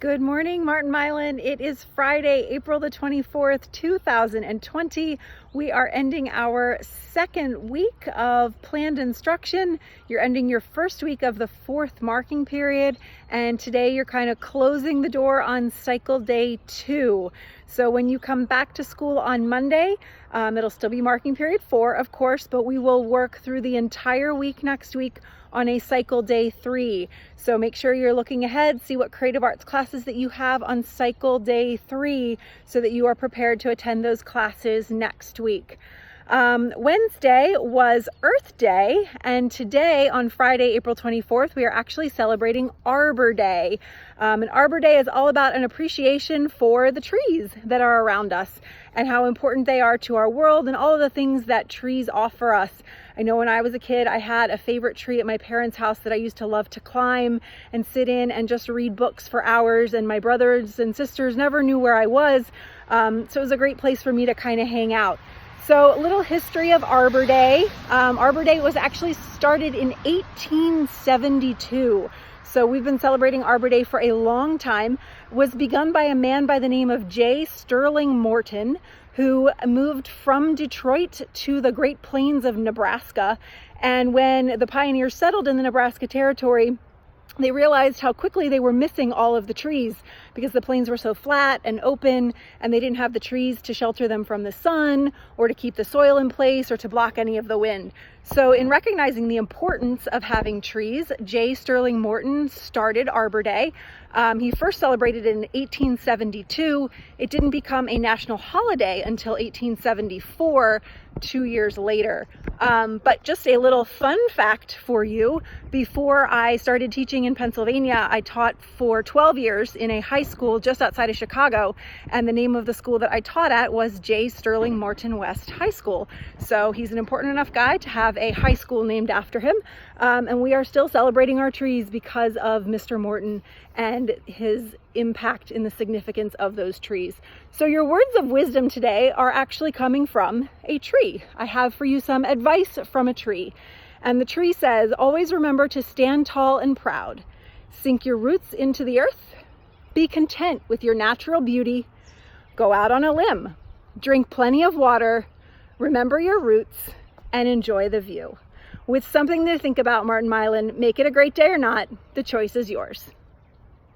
Good morning, Martin Milan. It is Friday, April the 24th, 2020. We are ending our second week of planned instruction. You're ending your first week of the fourth marking period, and today you're kind of closing the door on cycle day 2. So when you come back to school on Monday, it'll still be marking period 4, of course, but we will work through the entire week next week on a cycle day 3. So make sure you're looking ahead, see what creative arts classes that you have on cycle day 3 so that you are prepared to attend those classes next week. Wednesday was Earth Day, and today on Friday, April 24th, we are actually celebrating Arbor Day. And Arbor Day is all about an appreciation for the trees that are around us and how important they are to our world and all of the things that trees offer us. I know when I was a kid, I had a favorite tree at my parents' house that I used to love to climb and sit in and just read books for hours, and my brothers and sisters never knew where I was. So it was a great place for me to kind of hang out. So a little history of Arbor Day. Arbor Day was actually started in 1872. So we've been celebrating Arbor Day for a long time. It was begun by a man by the name of J. Sterling Morton, who moved from Detroit to the Great Plains of Nebraska. And when the pioneers settled in the Nebraska Territory, they realized how quickly they were missing all of the trees because the plains were so flat and open, and they didn't have the trees to shelter them from the sun or to keep the soil in place or to block any of the wind. So in recognizing the importance of having trees, J. Sterling Morton started Arbor Day. He first celebrated it in 1872. It didn't become a national holiday until 1874, 2 years later. But just a little fun fact for you, before I started teaching in Pennsylvania, I taught for 12 years in a high school just outside of Chicago, and the name of the school that I taught at was J. Sterling Morton West High School. So he's an important enough guy to have a high school named after him, and we are still celebrating our trees because of Mr. Morton and his impact in the significance of those trees. So your words of wisdom today are actually coming from a tree. I have for you some advice from a tree. And the tree says, always remember to stand tall and proud. Sink your roots into the earth. Be content with your natural beauty. Go out on a limb. Drink plenty of water. Remember your roots and enjoy the view. With something to think about, Martin Milan, make it a great day or not, the choice is yours.